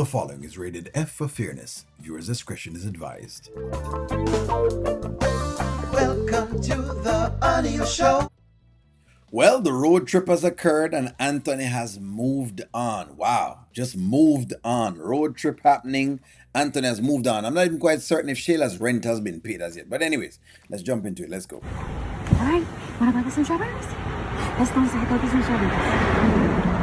The following is rated F for fairness. Viewers' discretion is advised. Welcome to the audio show. Well, the road trip has occurred and Anthony has moved on. Wow, just moved on. Road trip happening. Anthony has moved on. I'm not even quite certain if Shayla's rent has been paid as yet. But anyways, let's jump into it. Let's go. All right, wanna go get some strawberries? Let's go inside, go get some strawberries.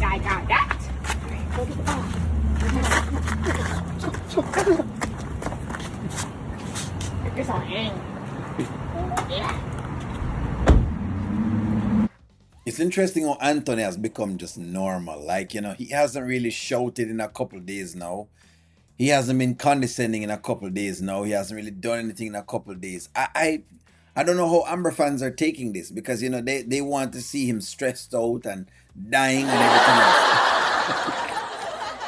I got that. Go get the ball. It's on hang. Yeah. It's interesting how Anthony has become just normal. Like, he hasn't really shouted in a couple of days now. He hasn't been condescending in a couple of days now. He hasn't really done anything in a couple of days. I don't know how Amber fans are taking this because, they want to see him stressed out and dying and everything else.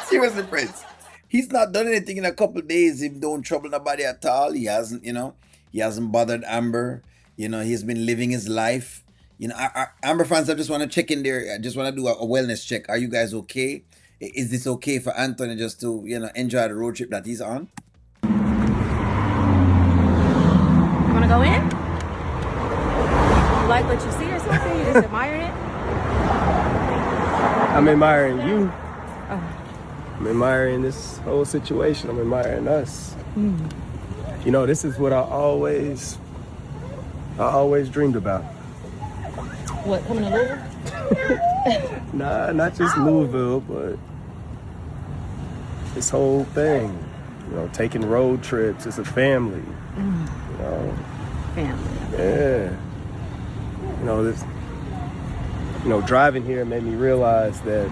Seriously, Prince. He's not done anything in a couple of days. He don't trouble nobody at all. He hasn't, he hasn't bothered Amber. He's been living his life. Amber fans, I just want to check in there. I just want to do a wellness check. Are you guys okay? Is this okay for Anthony just to, enjoy the road trip that he's on? You wanna go in? You like what you see or something? You just admiring it? I'm admiring you. Oh. I'm admiring this whole situation. I'm admiring us. This is what I always dreamed about. What, coming to Louisville? Nah, not just Louisville, but this whole thing. Taking road trips as a family. Family. Yeah. This. Driving here made me realize that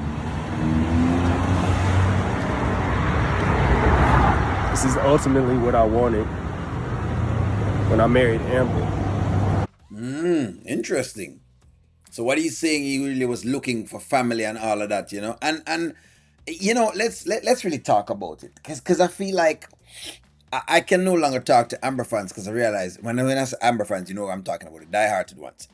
this is ultimately what I wanted when I married Amber. Interesting. So what he's saying, he really was looking for family and all of that, and let's really talk about it because I feel like I can no longer talk to Amber fans because I realize when I say Amber fans, you know what I'm talking about, the die-hearted ones,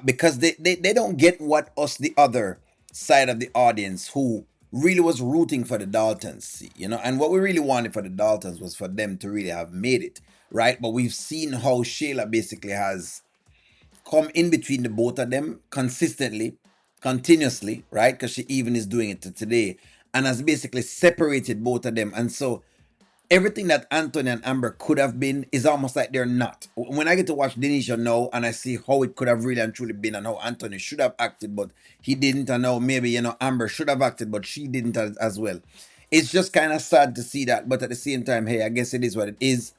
because they don't get what us, the other side of the audience who really was rooting for the Daltons see, and what we really wanted for the Daltons was for them to really have made it, right? But we've seen how Shayla basically has come in between the both of them consistently, continuously, right? Because she even is doing it today and has basically separated both of them. And so everything that Anthony and Amber could have been is almost like they're not. When I get to watch Denisha now and I see how it could have really and truly been and how Anthony should have acted, but he didn't, and now maybe, Amber should have acted, but she didn't as well. It's just kind of sad to see that, but at the same time, hey, I guess it is what it is.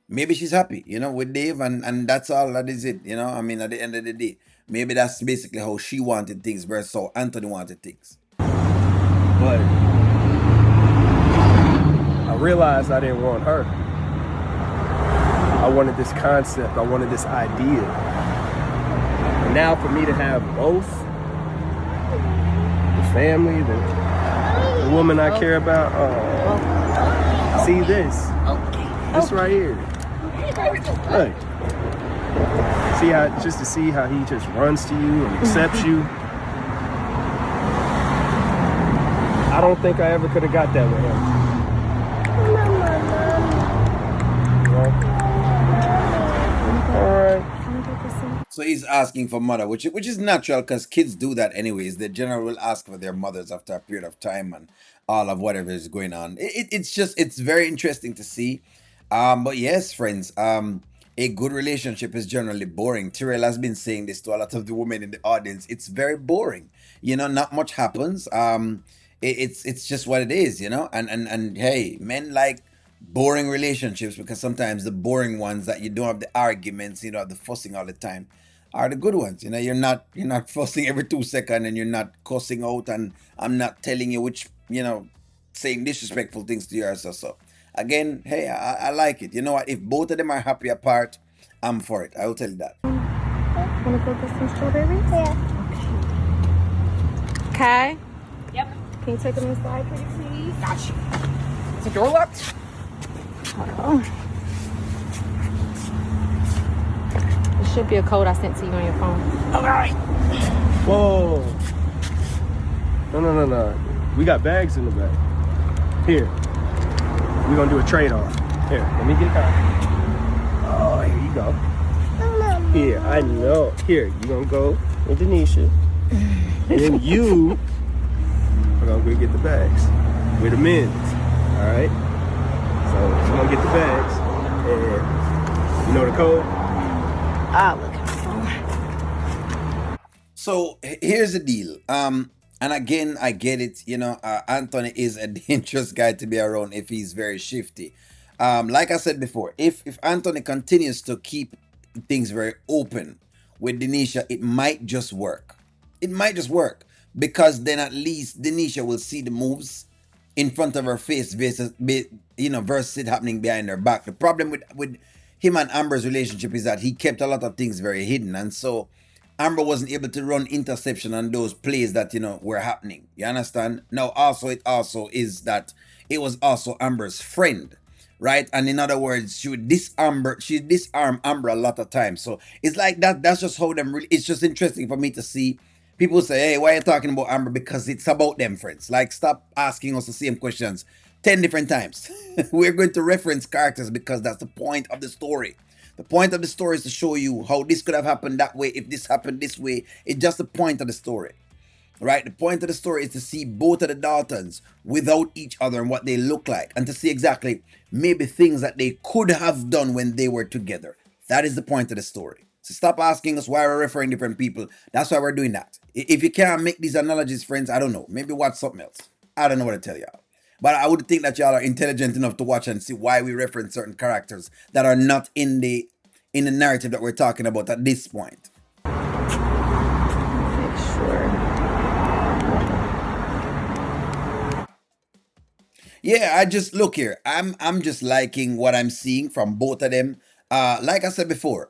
Maybe she's happy, with Dave, and that's all that is it, at the end of the day. Maybe that's basically how she wanted things versus how Anthony wanted things. But I realized I didn't want her. I wanted this concept. I wanted this idea. And now for me to have both, the family, the woman I care about, see this. This right here. Look. To see how he just runs to you and accepts you. I don't think I ever could have got that with him. All right. So he's asking for mother, which is natural because kids do that anyways. They generally will ask for their mothers after a period of time and all of whatever is going on. It's very interesting to see. But yes, friends, a good relationship is generally boring. Tyrell has been saying this to a lot of the women in the audience. It's very boring. Not much happens. It's just what it is, and hey, men like boring relationships because sometimes the boring ones that you don't have the arguments, the fussing all the time are the good ones. You're not fussing every 2 seconds and you're not cussing out and I'm not telling you which, saying disrespectful things to yours or so. Again, hey, I like it. You know what? If both of them are happy apart, I'm for it. I will tell you that. Want to go get some strawberries? Yeah. Okay. Yep. Can you take them inside, pretty please? Got you. Is the door locked? Hold on. There should be a code I sent to you on your phone. Okay. Whoa. No. We got bags in the back. Here. We're gonna do a trade-off. Here, let me get that. Oh, here you go. Here, I know. Here, you gonna go with Denisha. And then you are gonna go get the bags. With the men's. Alright? So you're gonna get the bags. And you know the code? Ah, look at my phone. So here's the deal. And again, I get it. Anthony is a dangerous guy to be around if he's very shifty. Like I said before, if Anthony continues to keep things very open with Denisha, it might just work. It might just work because then at least Denisha will see the moves in front of her face versus it happening behind her back. The problem with him and Amber's relationship is that he kept a lot of things very hidden, and so Amber wasn't able to run interception on those plays that were happening. You understand? Now, also it also is that it was also Amber's friend, right? And in other words, she disarm Amber a lot of times. So it's like that. That's just how them. It's just interesting for me to see people say, "Hey, why are you talking about Amber?" Because it's about them, friends. Like, stop asking us the same questions 10 different times. We're going to reference characters because that's the point of the story. The point of the story is to show you how this could have happened that way if this happened this way. It's just the point of the story. Right? The point of the story is to see both of the Daltons without each other and what they look like, and to see exactly maybe things that they could have done when they were together. That is the point of the story. So stop asking us why we're referring different people. That's why we're doing that. If you can't make these analogies, friends, I don't know. Maybe watch something else. I don't know what to tell y'all. But I would think that y'all are intelligent enough to watch and see why we reference certain characters that are not in the narrative that we're talking about at this point. Make sure. Yeah, I just look here. I'm just liking what I'm seeing from both of them. Like I said before,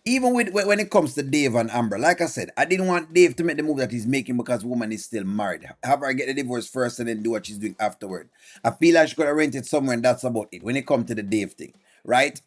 even with when it comes to Dave and Amber, like I said, I didn't want Dave to make the move that he's making because woman is still married. Have her get the divorce first and then do what she's doing afterward. I feel like she could have rented somewhere and that's about it when it comes to the Dave thing. Right?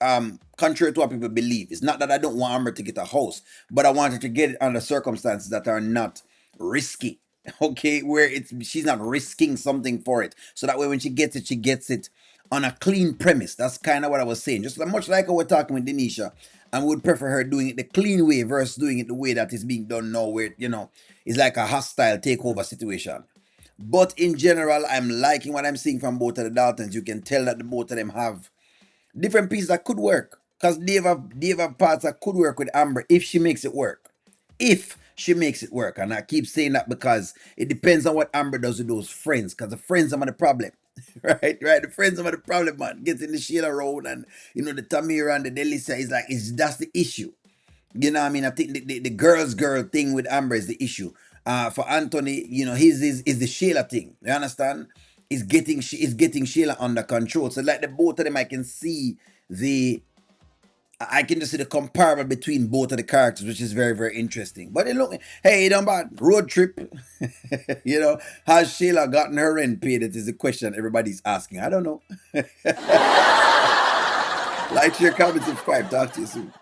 Contrary to what people believe. It's not that I don't want Amber to get a house, but I want her to get it under circumstances that are not risky. Okay, where she's not risking something for it. So that way when she gets it on a clean premise. That's kind of what I was saying. Just much like how we're talking with Denisha, and would prefer her doing it the clean way versus doing it the way that is being done now, where it's like a hostile takeover situation. But in general, I'm liking what I'm seeing from both of the Daltons. You can tell that the both of them have different pieces that could work. Because Dave have parts that could work with Amber if she makes it work. If she makes it work. And I keep saying that because it depends on what Amber does with those friends. Because the friends are the problem. Right? The friends are the problem, man. Getting the Sheila around and the Tamira and the Delisa is like that's the issue. You know what I mean? I think the girl thing with Amber is the issue. For Anthony, his is the Sheila thing. You understand? Is getting Sheila under control. So like the both of them, I can just see the comparable between both of the characters, which is very, very interesting. But hey, don't bad. Road trip. Has Sheila gotten her rent paid? It is the question everybody's asking. I don't know. Like, share, comment, subscribe. Talk to you soon.